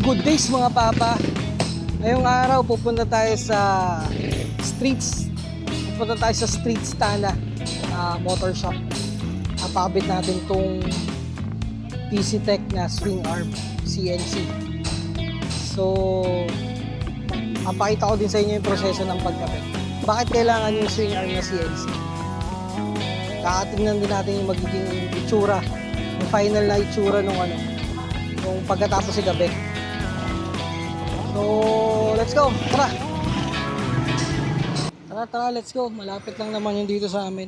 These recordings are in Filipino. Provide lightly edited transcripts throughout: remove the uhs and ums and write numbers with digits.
good days mga papa. Ngayong araw pupunta tayo sa Streets. Pupunta tayo sa Streets Tana motor shop. Napakabit natin tong PC Tech na swing arm CNC. So, papakita ko din sa inyo yung proseso ng pagkabit. Bakit kailangan yung swing arm na CNC? Kakatingnan din natin yung magiging itsura, yung final na itsura nung pagkatapos igabit. So, let's go. Tara. Tara, let's go. Malapit lang naman yung dito sa amin.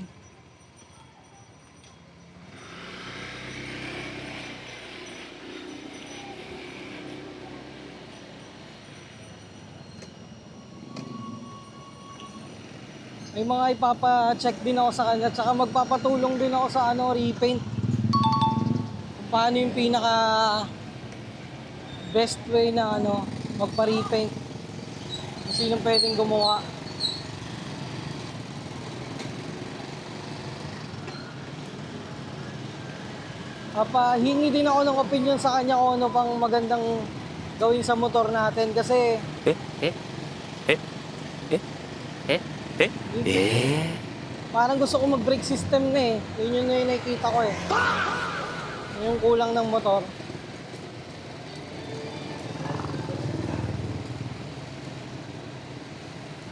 May mga ipapa-check din ako sa kanya, tsaka magpapatulong din ako sa repaint. Kung paano yung pinaka best way na magpa-repaint. Kung sino pwedeng gumawa. Papahingi din ako ng opinion sa kanya kung ano pang magandang gawin sa motor natin kasi parang gusto ko mag-brake system na eh. Yun yung nakikita ko eh. Yung kulang ng motor.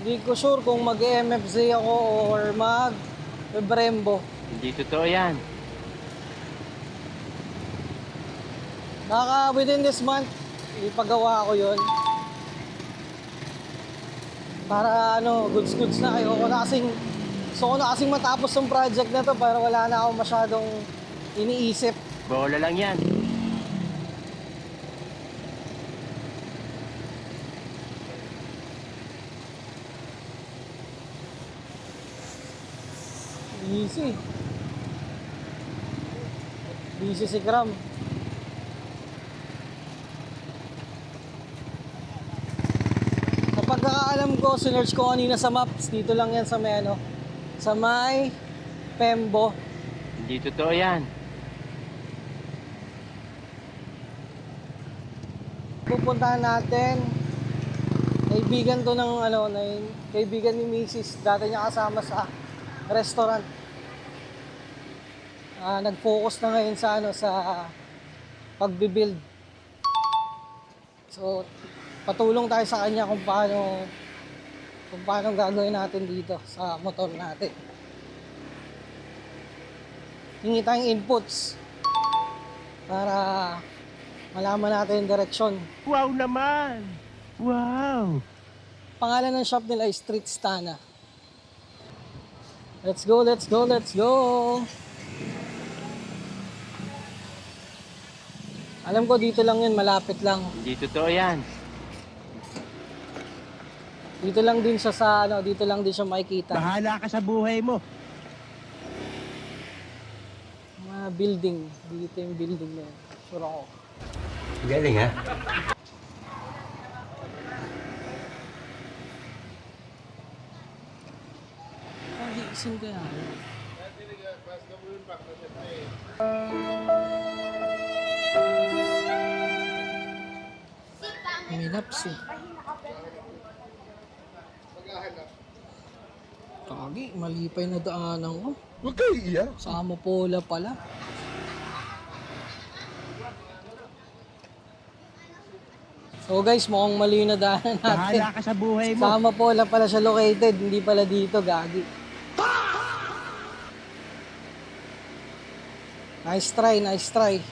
Hindi ko sure kung mag-MFZ ako or mag-Brembo. Hindi totoo yan. Baka within this month, ipagawa ko yun. Para goods na kayo. Gusto ko na kasing matapos yung project na to para wala na ako masyadong iniisip. Bola lang yan. Busy si Kram. Sa pagkakaalam ko, sinearch ko kanina sa maps, dito lang yan sa may Pembo. Hindi totoo yan. Pupuntahan natin. Kaibigan to ng kaibigan ni Mrs. Dati niya kasama sa restaurant. Nag-focus na ngayon sa pagbibuild. So, patulong tayo sa kanya kung paano gagawin natin dito sa motor natin. Hingi tayong inputs para malaman natin yung direksyon. Wow naman! Wow! Pangalan ng shop nila ay Streets Tana. Let's go, let's go, let's go! Alam ko dito lang yun, malapit lang. Hindi totoo yan. Dito lang din siya dito lang din siya makikita. Bahala ka sa buhay mo. Mga building. Dito yung building na yun. Sure ako. Galing ha? Isin kaya. Minaps eh. Kagi, malipay na daanan ko. Huwag kayo iiyak. Sa Amapola pala. So guys, mukhang mali na daanan natin. Bahala ka sa buhay mo. Sa Amapola pala siya located, hindi pala dito, gagi. Nice try, nice try.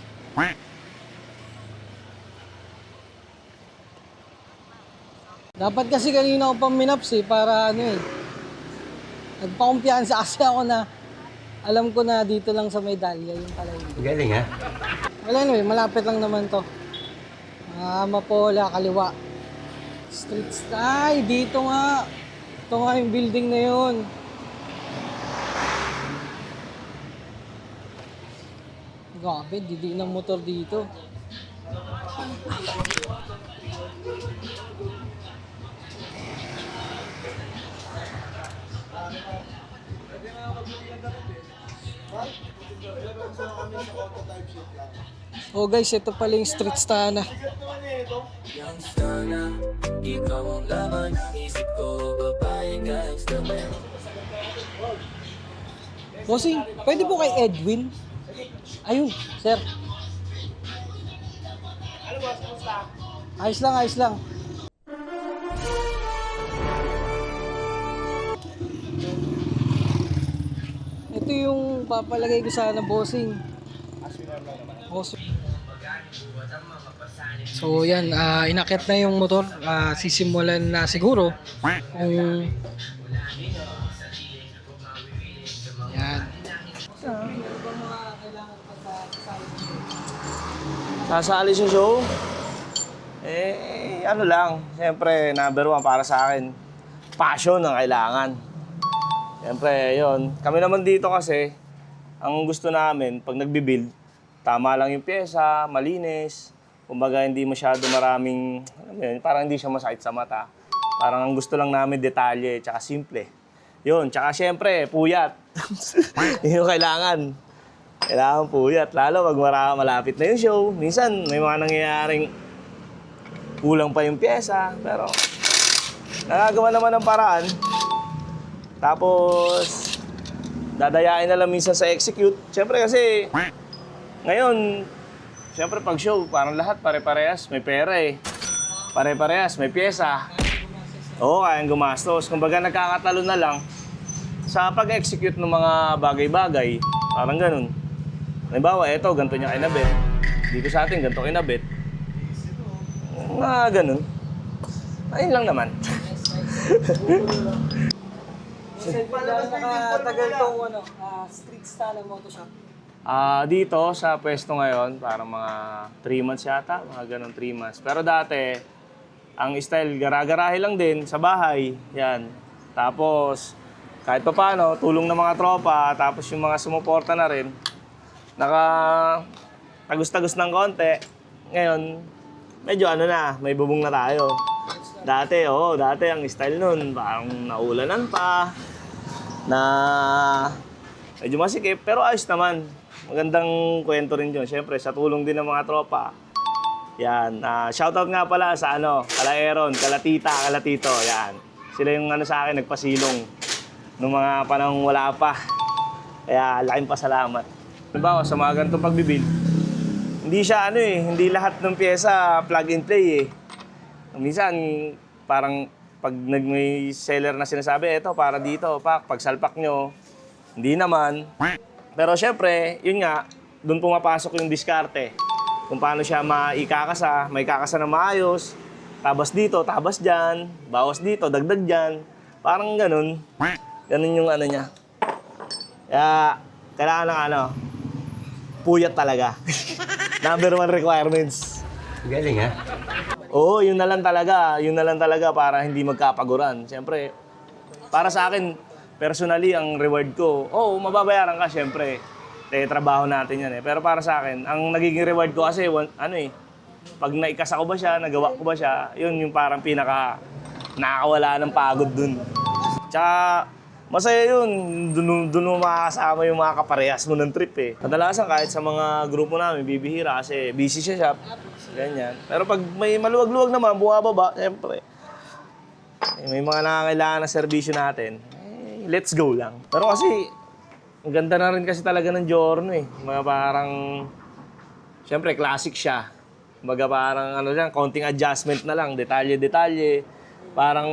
Dapat kasi kanina ako pang minaps eh, para nagpakumpiyansa kasi ako na alam ko na dito lang sa Medalya, yung pala yun. Galing ha? Well anyway, malapit lang naman to. Amapola, kaliwa. Streets, ay dito nga. Ito nga yung building na yun. Grabe, didi ng motor dito. Meron sa kami sa auto type sheet lang. Oh guys, ito pala yung street stana. Bossing, pwede po kay Edwin? Ayun, sir. Ayos lang, ayos lang. Ito yung papalagay ko sana, bossing. Bossing. So yan, inakyat na yung motor. Sisimulan na siguro kung yan. Sasali sa show? Ano lang. Siyempre, number one para sa akin, passion ang kailangan. Siyempre, yon. Kami naman dito kasi, ang gusto namin, pag nagbibuild, tama lang yung pyesa, malinis. Kumbaga, hindi masyado maraming, parang hindi siya masakit sa mata. Parang ang gusto lang namin, detalye, tsaka simple. Yun, tsaka siyempre, puyat. Yun yung kailangan. Kailangan puyat. Lalo pag malapit na yung show. Minsan, may mga nangyayaring kulang pa yung pyesa. Pero, nagagawa naman ng paraan. Tapos, dadayain na lang minsan sa execute. Siyempre kasi, ngayon, siyempre pag show, parang lahat pare-parehas. May pera eh. Pare-parehas, may pyesa. Oo, kayang gumastos. Kumbaga nagkakatalo na lang sa pag-execute ng mga bagay-bagay. Parang ganun. Halimbawa, eto, ganito niya kinabit. Dito sa atin, ganito kinabit. Ganun. Ayun lang naman. Nakatagal tong street style moto shop. Dito sa pwesto ngayon, parang mga 3 months yata, mga ganun 3 months. Pero dati, ang style, gara-garahe lang din sa bahay. Yan. Tapos, kahit pa paano, tulong ng mga tropa, tapos yung mga sumuporta na rin, tagos-tagos ng konti. Ngayon, medyo may bubong na tayo. Dati ang style nun, parang naulanan pa, na medyo masikip, pero ayos naman. Magandang kwento rin yun. Siyempre, sa tulong din ng mga tropa. Yan. Shoutout nga pala sa kala Aaron, kala Tita, kala Tito. Yan. Sila yung sa akin, nagpasilong nung mga panahong wala pa. Kaya laking pasalamat. Halimbawa, sa mga ganitong pagbibuild, hindi siya hindi lahat ng pyesa plug and play eh. Minsan, parang pag may seller na sinasabi, eto para dito, pag salpak nyo, hindi naman. Pero syempre, yun nga, doon pumapasok yung diskarte. Kung paano siya may kakasa na maayos, tabas dito, tabas dyan, bawas dito, dagdag dyan. Parang ganun. Ganun yung niya. Kaya, kailangan ng puyat talaga. Number 1 requirements. Galing ha? Oo, yun na lang talaga para hindi magkapaguran. Siyempre, para sa akin, personally, ang reward ko, mababayaran ka siyempre. Trabaho natin yan eh. Pero para sa akin, ang nagiging reward ko kasi, pag naikasa ko ba siya, nagawa ko ba siya, yun yung parang pinaka nakakawala ng pagod dun. Tsaka, masaya yun, dun mo makakasama yung mga kaparehas mo ng trip eh. Kadalasan kahit sa mga grupo namin, bibihira kasi busy siya, ganyan. Pero pag may maluwag-luwag naman, bumababa, siyempre. May mga nangangailangan na serbisyo natin, let's go lang. Pero kasi, ang ganda na rin kasi talaga ng Giorno eh. Mga parang, siyempre, classic siya. Mga parang, konting adjustment na lang, detalye-detalye. Parang,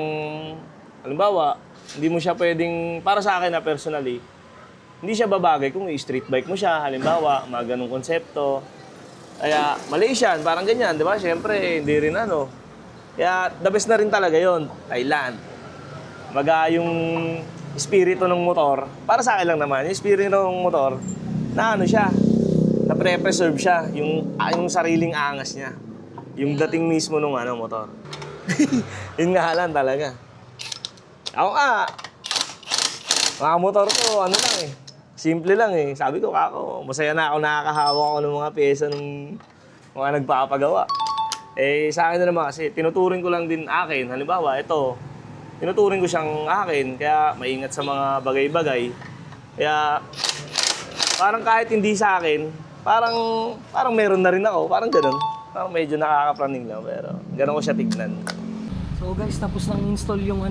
halimbawa, hindi mo siya pwedeng, para sa akin na personally, hindi siya babagay kung i-street bike mo siya, halimbawa, mga ganong konsepto. Kaya, Malaysian, parang ganyan, di ba? Siyempre, hindi rin Kaya, the best na rin talaga yon, Thailand. Yung espiritu ng motor, para sa akin lang naman, yung espiritu ng motor, na siya, na pre-preserve siya, yung sariling angas niya. Yung dating mismo ng motor. Yun nga lang talaga. Ako mga motor ko, lang eh. Simple lang eh. Sabi ko, masaya na ako nakakahawak ako ng mga pyesa ng mga nagpapagawa. Sa akin na naman kasi, tinuturing ko lang din akin. Halimbawa, ito, tinuturing ko siyang akin, kaya maingat sa mga bagay-bagay. Kaya, parang kahit hindi sa akin, parang meron na rin ako. Parang ganun. Parang medyo nakakapraning lang, pero ganun ko siya tignan. So guys, tapos nang install yung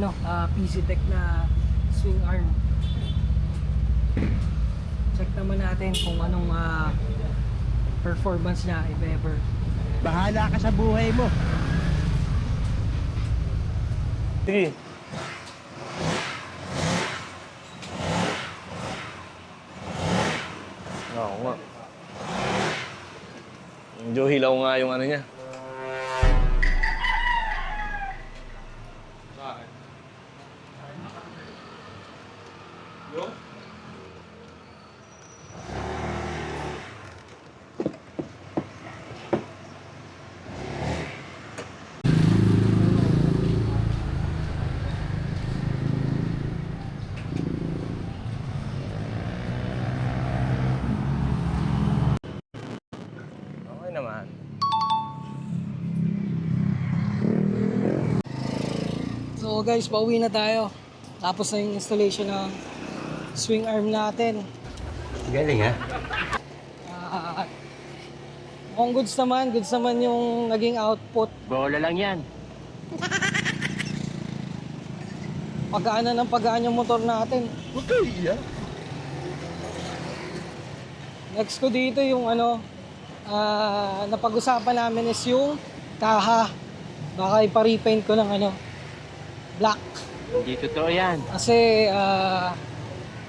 PC Tech na swing arm. Check naman natin kung anong performance niya if ever. Bahala ka sa buhay mo. Sige. Oo nga. Medyo hilaw nga yung ano niya. Okay naman. So guys, pauwi na tayo. Tapos na yung installation ng swing arm natin. Galing ha? Mukhang goods naman yung naging output. Bola lang yan. Pagaan yung motor natin. Okay, Next ko dito yung napag-usapan namin is yung kaha. Baka ipa-repaint ko ng black. Hindi totoo yan. Kasi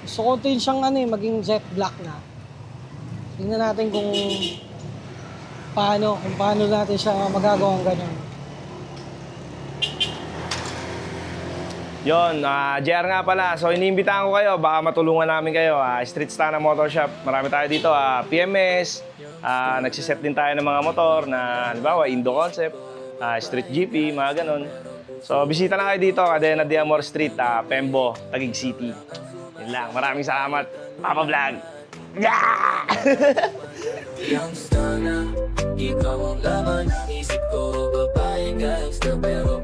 gusto ko din siyang maging jet black na. Tingnan natin kung paano natin siya magagawang ganun. Yon, JR nga pala. So, iniimbitahan ko kayo. Baka matulungan namin kayo. Street Stana Motor Shop. Marami tayo dito. PMS. Nagsiset din tayo ng mga motor na, halimbawa, Indo Concept, Street GP, mga ganun. So, bisita na kayo dito. Cadena de Amor Street, Pembo, Taguig City. Yun lang. Maraming salamat. Papa Vlog. Yeah! Youngster na, ikaw ang laman ng isip ko. Babaeng gangster pero